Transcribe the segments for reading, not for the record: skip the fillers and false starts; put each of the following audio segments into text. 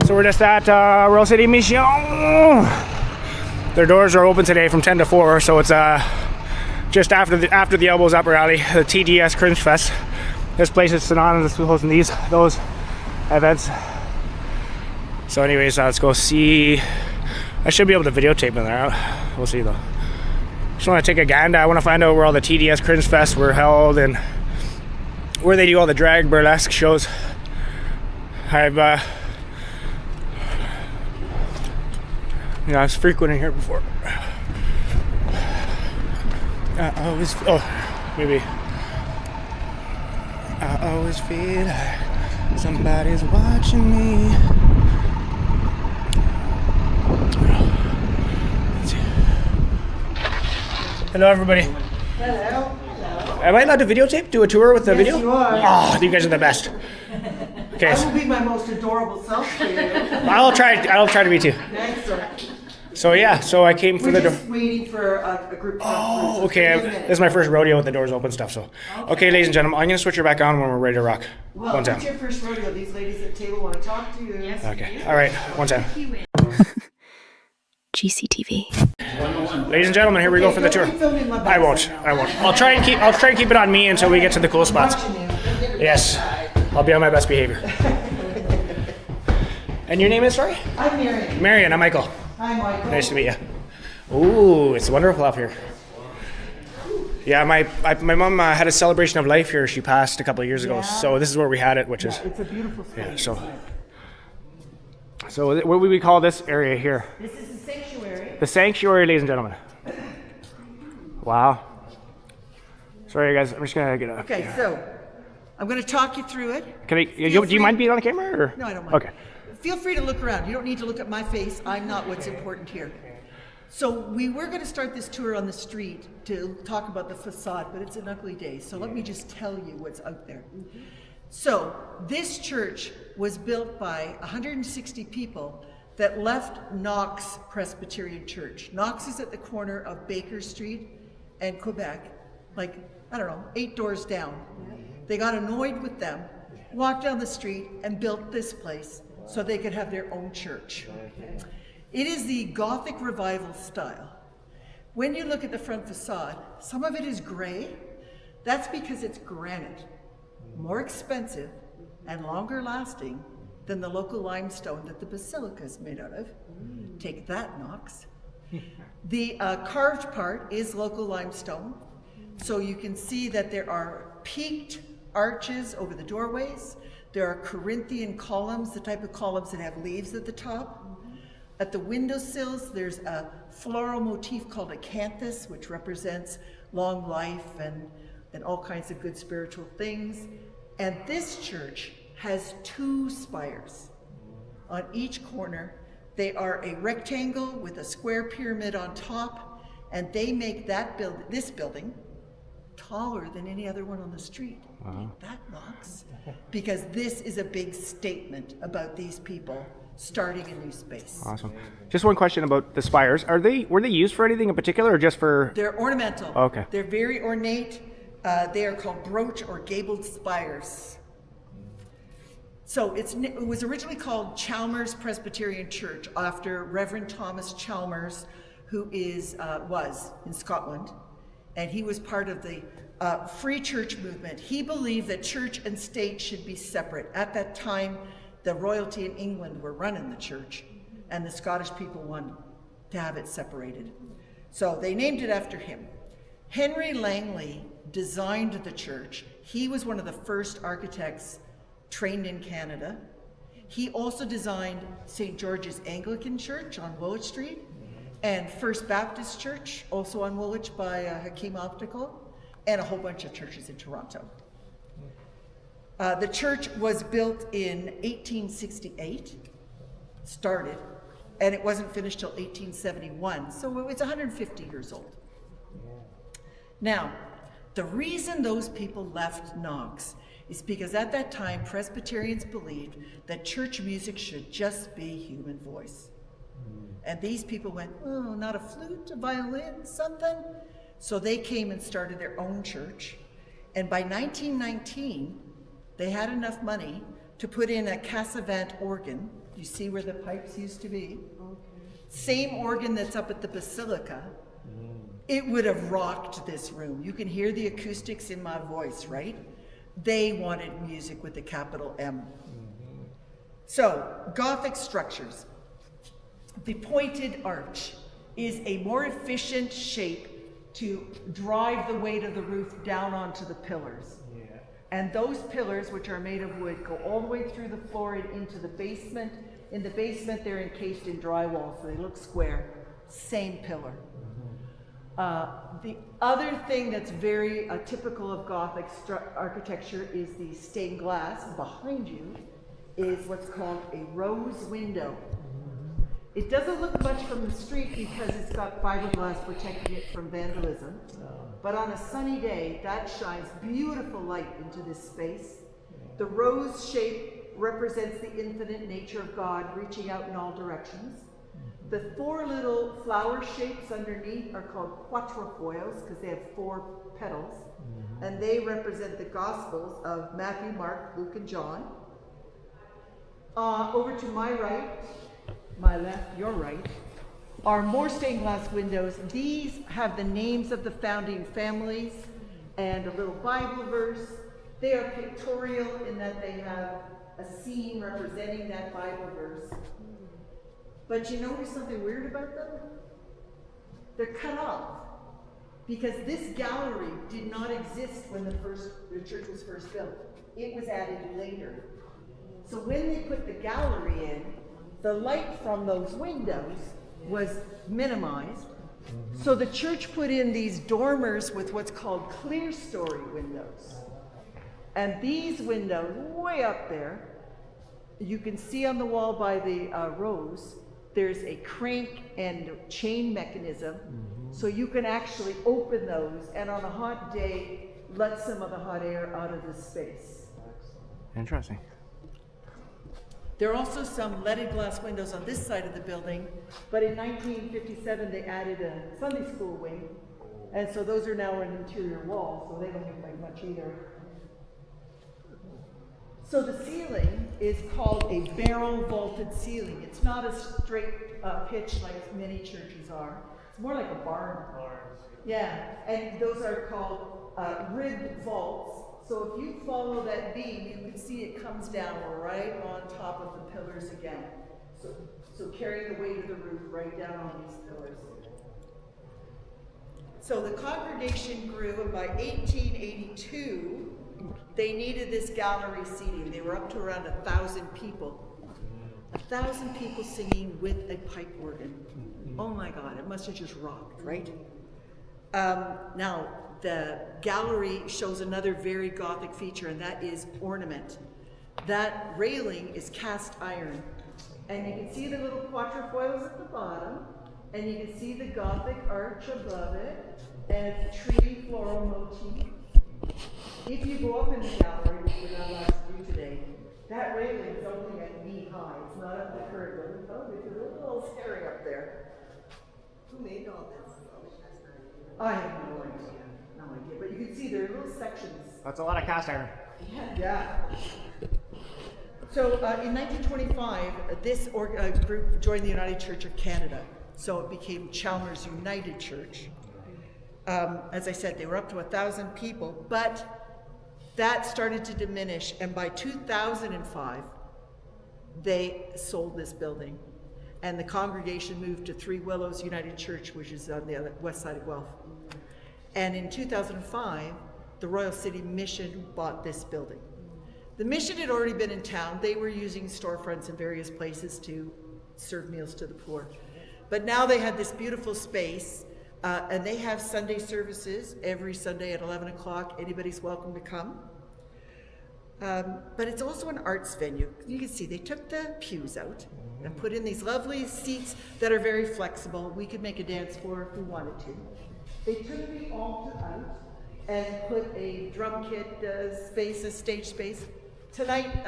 So we're just at Royal City Mission. Their doors are open today from 10 to 4, so it's just after the Elbows Up rally, the TDS Cringe Fest. This place is synonymous with hosting those events. So anyways, let's go see. I should be able to videotape them there. We'll see though. Just want to take a gander. I want to find out where all the TDS Cringe Fest were held and where they do all the drag burlesque shows. I was frequenting here before. I always feel like somebody's watching me. Let's see. Hello, everybody. Hello. Am I allowed to videotape? Do a tour with the video? Yes, you are. Oh, you guys are the best. Okay. I will be my most adorable self for you. I'll try to be too. Thanks, sir. So yeah, so I came for We're the door. just waiting for a group. Oh, okay. This is my first rodeo with the doors open stuff. So, okay, ladies and gentlemen, I'm gonna switch her back on when we're ready to rock. Well, One time. it's your first rodeo. These ladies at the table want to talk to you. Yes. Okay. All right. One time. GCTV. Ladies and gentlemen, here we go for the tour. I won't. I'll try and keep it on me until we get to the cool spots. Yes. I'll be on my best behavior. And your name is, sorry? I'm Marion. Marion. I'm Michael. Hi, Michael. Nice to meet you. Ooh, it's wonderful up here. Yeah, my mom had a celebration of life here. She passed a couple of years ago, so this is where we had it, which is It's a beautiful space. yeah. So what would we call this area here? This is the sanctuary. The sanctuary, ladies and gentlemen. Wow. Sorry, guys. I'm just gonna get up. Okay, so I'm going to talk you through it. Can I? Do you mind being on the camera? Or? No, I don't mind. Okay. Feel free to look around. You don't need to look at my face. I'm not what's important here. So we were going to start this tour on the street to talk about the facade, but it's an ugly day. So let me just tell you what's out there. So this church was built by 160 people that left Knox Presbyterian Church. Knox is at the corner of Baker Street and Quebec, like, I don't know, 8 doors down. They got annoyed with them, walked down the street and built this place so they could have their own church. It is the Gothic Revival style. When you look at the front facade, some of it is gray. That's because it's granite, more expensive and longer lasting than the local limestone that the basilica is made out of. Take that, Knox. The carved part is local limestone. So you can see that there are peaked arches over the doorways. There are Corinthian columns, the type of columns that have leaves at the top. At the windowsills, there's a floral motif called acanthus, which represents long life and all kinds of good spiritual things. And this church has 2 spires on each corner. They are a rectangle with a square pyramid on top, and they make this building taller than any other one on the street. That knocks, because this is a big statement about these people starting a new space. Awesome. Just one question about the spires. Were they used for anything in particular, or just for? They're ornamental. Okay. They're very ornate. They are called brooch or gabled spires. So it was originally called Chalmers Presbyterian Church after Reverend Thomas Chalmers, who was in Scotland, and he was part of the free church movement. He believed that church and state should be separate. At that time, the royalty in England were running the church, and the Scottish people wanted to have it separated. So they named it after him. Henry Langley designed the church. He was one of the first architects trained in Canada. He also designed St. George's Anglican Church on Woolwich Street and First Baptist Church, also on Woolwich by Hakeem Optical, and a whole bunch of churches in Toronto. The church was built in 1868, started, and it wasn't finished till 1871, so it's 150 years old. Now, the reason those people left Knox is because at that time, Presbyterians believed that church music should just be human voice. And these people went, oh, not a flute, a violin, something? So they came and started their own church. And by 1919, they had enough money to put in a Cassavant organ You see where the pipes used to be? Okay. Same organ that's up at the Basilica. It would have rocked this room. You can hear the acoustics in my voice, right? They wanted music with a capital M. So, Gothic structures. The pointed arch is a more efficient shape to drive the weight of the roof down onto the pillars. And those pillars, which are made of wood, go all the way through the floor and into the basement. In the basement, they're encased in drywall, so they look square. Same pillar. The other thing that's very typical of Gothic architecture is the stained glass. Behind you is what's called a rose window. It doesn't look much from the street because it's got fiberglass protecting it from vandalism. But on a sunny day, that shines beautiful light into this space. The rose shape represents the infinite nature of God reaching out in all directions. The 4 little flower shapes underneath are called quatrefoils because they have 4 petals. And they represent the Gospels of Matthew, Mark, Luke, and John. Over to my right, my left, your right, are more stained glass windows. These have the names of the founding families and a little Bible verse. They are pictorial in that they have a scene representing that Bible verse. But you notice something weird about them? They're cut off because this gallery did not exist when the church was first built. It was added later. So when they put the gallery in, the light from those windows was minimized. So the church put in these dormers with what's called clear story windows. And these windows, way up there, you can see on the wall by the rose, there's a crank and chain mechanism. So you can actually open those and on a hot day, let some of the hot air out of the space. Interesting. There are also some leaded glass windows on this side of the building, but in 1957 they added a Sunday school wing, and so those are now an interior wall, so they don't look like much either. So the ceiling is called a barrel vaulted ceiling. It's not a straight pitch like many churches are. It's more like a barn. Yeah, and those are called ribbed vaults. So if you follow that beam, you can see it comes down right on top of the pillars again. So carrying the weight of the roof right down on these pillars. So the congregation grew, and by 1882, they needed this gallery seating. They were up to around 1,000 people. 1,000 people singing with a pipe organ. Oh my God, it must have just rocked, right? Now, the gallery shows another very Gothic feature, and that is ornament. That railing is cast iron. And you can see the little quatrefoils at the bottom, and you can see the Gothic arch above it, and it's a tree floral motif. If you go up in the gallery, which we're not allowed to do today, that railing is only at knee high. It's not up the curb. Oh, it's a little scary up there. Who made all this? I have no idea. No idea. But you can see there are little sections. That's a lot of cast iron. Yeah. So in 1925, this group joined the United Church of Canada. So it became Chalmers United Church. As I said, they were up to 1,000 people, but that started to diminish. And by 2005, they sold this building. And the congregation moved to Three Willows United Church, which is on the west side of Guelph. And in 2005, the Royal City Mission bought this building. The mission had already been in town. They were using storefronts in various places to serve meals to the poor. But now they had this beautiful space, and they have Sunday services every Sunday at 11 o'clock. Anybody's welcome to come. But it's also an arts venue. You can see they took the pews out and put in these lovely seats that are very flexible. We could make a dance floor if we wanted to. They took the altar out and put a drum kit space, a stage space. Tonight,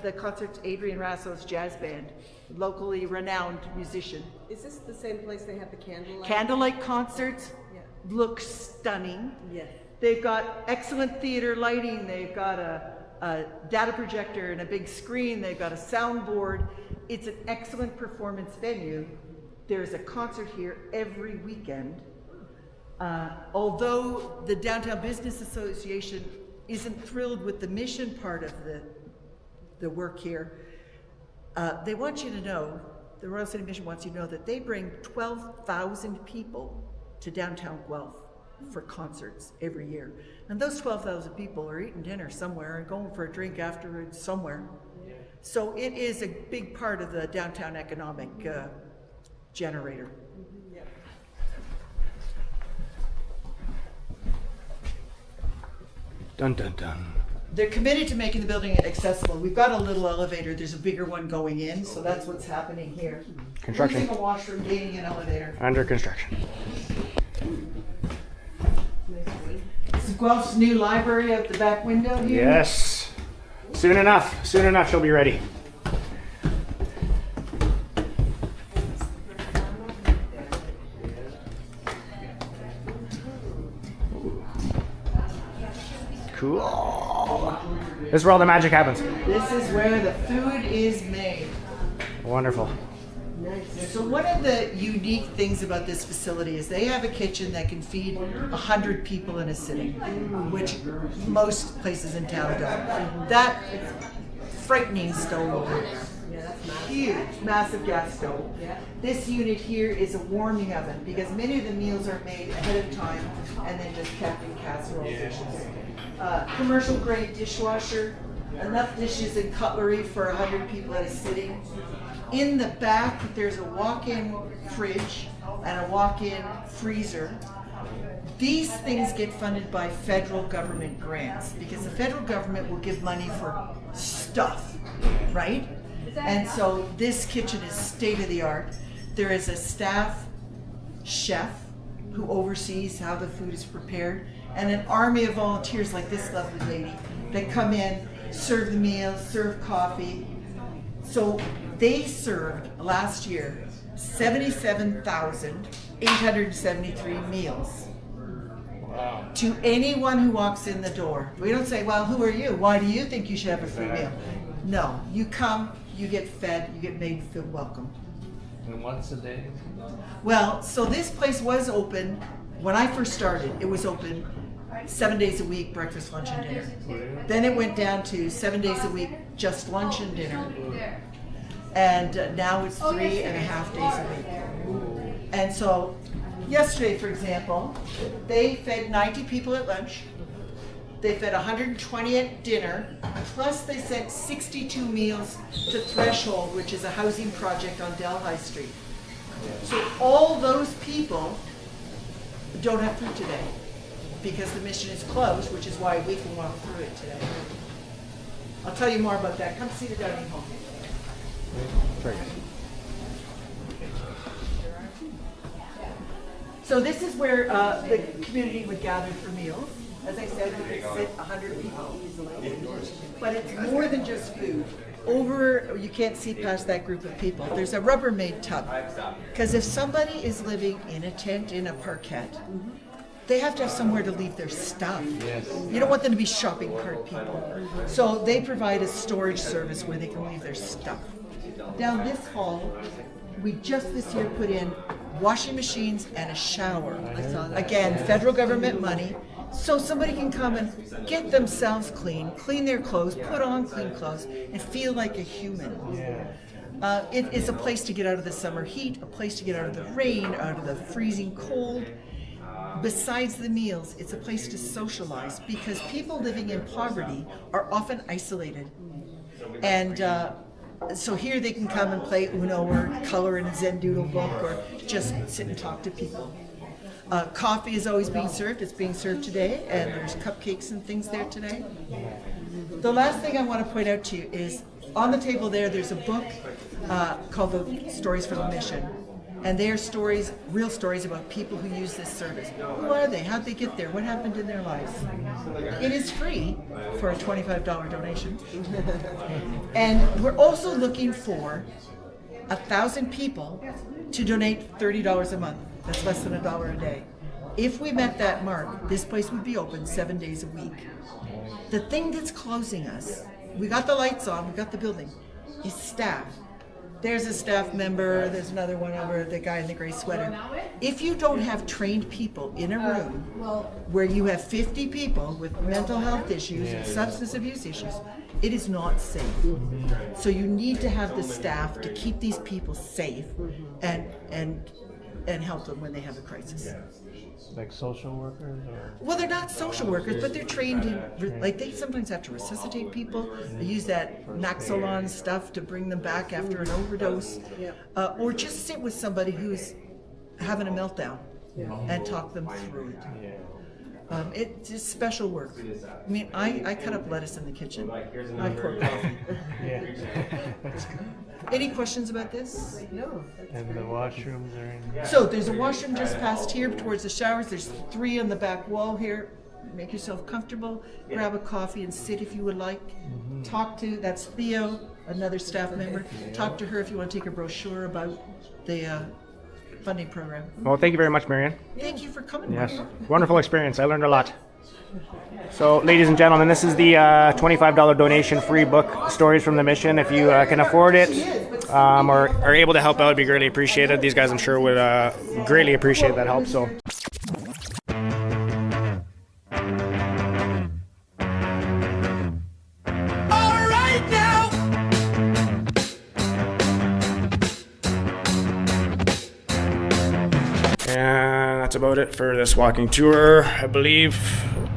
the concert's Adrian Rasso's jazz band, locally renowned musician. Is this the same place they have the candlelight? Candlelight concerts Yeah. look stunning. Yes. They've got excellent theater lighting. They've got a data projector and a big screen. They've got a soundboard. It's an excellent performance venue. There's a concert here every weekend. Although the Downtown Business Association isn't thrilled with the mission part of the work here, they want you to know, the Royal City Mission wants you to know that they bring 12,000 people to downtown Guelph for concerts every year. And those 12,000 people are eating dinner somewhere and going for a drink afterwards somewhere. So it is a big part of the downtown economic generator. Dun dun dun. They're committed to making the building accessible. We've got a little elevator. There's a bigger one going in, so that's what's happening here. Construction. Losing a washroom, gaining an elevator. Under construction. This is Guelph's new library out the back window here. Yes. Soon enough she'll be ready. Cool. This is where all the magic happens. This is where the food is made. Wonderful. So one of the unique things about this facility is they have a kitchen that can feed 100 people in a sitting, which most places in town don't. That frightening stove over there. Huge, massive gas stove. This unit here is a warming oven because many of the meals are made ahead of time and then just kept in casserole dishes. Commercial grade dishwasher, enough dishes and cutlery for 100 people at a sitting. In the back, there's a walk-in fridge and a walk-in freezer. These things get funded by federal government grants because the federal government will give money for stuff, right? And so this kitchen is state-of-the-art. There is a staff chef who oversees how the food is prepared, and an army of volunteers like this lovely lady that come in, serve the meals, serve coffee. So they served last year 77,873 meals. Wow. To anyone who walks in the door. We don't say, well, who are you? Why do you think you should have a free meal? No, you come, you get fed, you get made to feel welcome. And once a day? Well, so this place was open, when I first started, it was open 7 days a week, breakfast, lunch, and dinner. Then it went down to 7 days a week, just lunch and dinner. And now it's 3.5 days a week. And so yesterday, for example, they fed 90 people at lunch. They fed 120 at dinner, plus they sent 62 meals to Threshold, which is a housing project on Delhi Street. So all those people don't have food today because the mission is closed, which is why we can walk through it today. I'll tell you more about that. Come see the dining hall. Very good. So this is where the community would gather for meals. As I said, we could sit 100 people easily. But it's more than just food. You can't see past that group of people. There's a Rubbermaid tub. Because if somebody is living in a tent in a parkette, they have to have somewhere to leave their stuff. Yes. You don't want them to be shopping cart people. So they provide a storage service where they can leave their stuff. Down this hall, we just this year put in washing machines and a shower. Again, federal government money. So somebody can come and get themselves clean, clean their clothes, put on clean clothes, and feel like a human. It is a place to get out of the summer heat, a place to get out of the rain, out of the freezing cold. Besides the meals, it's a place to socialize because people living in poverty are often isolated. And so here they can come and play Uno or color in a Zen doodle book or just sit and talk to people. Coffee is always being served. It's being served today, and there's cupcakes and things there today. The last thing I want to point out to you is on the table there's a book called The Stories from the Mission. And they are stories, real stories about people who use this service. Who are they? How'd they get there? What happened in their lives? It is free for a $25 donation. And we're also looking for 1,000 people to donate $30 a month. That's less than $1 a day. If we met that mark, this place would be open 7 days a week. The thing that's closing us, we got the lights on, we got the building, is staff. There's a staff member, there's another one over, the guy in the gray sweater. If you don't have trained people in a room where you have 50 people with mental health issues and substance abuse issues, it is not safe. So you need to have the staff to keep these people safe and help them when they have a crisis. Like social workers or? Well, they're not social workers, but they're trained in, like, they sometimes have to resuscitate people. They use that Naxolon stuff to bring them back after an overdose. Or just sit with somebody who's having a meltdown and talk them through it. It's just special work. I mean, I cut up lettuce in the kitchen. I pour coffee. Any questions about this? No. And the washrooms are in? So there's a washroom just past here towards the showers. There's 3 on the back wall here. Make yourself comfortable. Grab a coffee and sit if you would like. That's Theo, another staff member. Talk to her if you want to take a brochure about the funding program. Well, thank you very much, Marianne. Thank you for coming. Yes, Mark. wonderful experience. I learned a lot. So, ladies and gentlemen, this is the $25 donation free book, Stories from the Mission. If you can afford it or are able to help out, it'd be greatly appreciated. These guys, I'm sure, would greatly appreciate that help. So. And that's about it for this walking tour, I believe.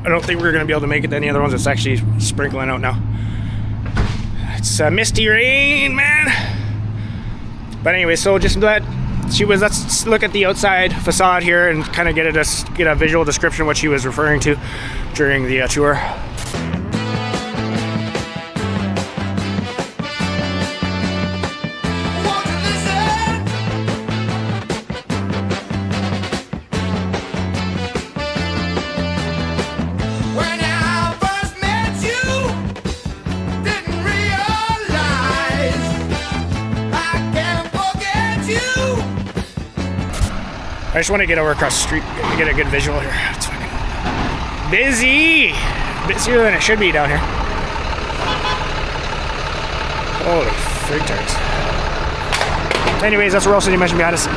I don't think we're going to be able to make it to any other ones. It's actually sprinkling out now. It's misty rain, man. But anyway, so just let's look at the outside facade here and kind of get a visual description of what she was referring to during the tour. I just want to get over across the street and get a good visual here. It's fucking busy! Busier than it should be down here. Holy frig tarts. Anyways, that's where else did you mention behind us?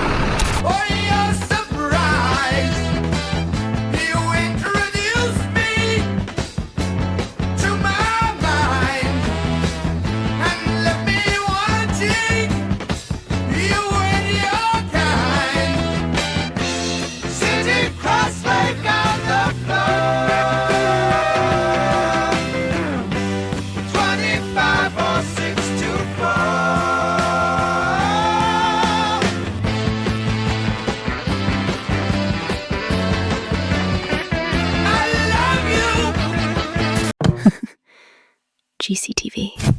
GCTV.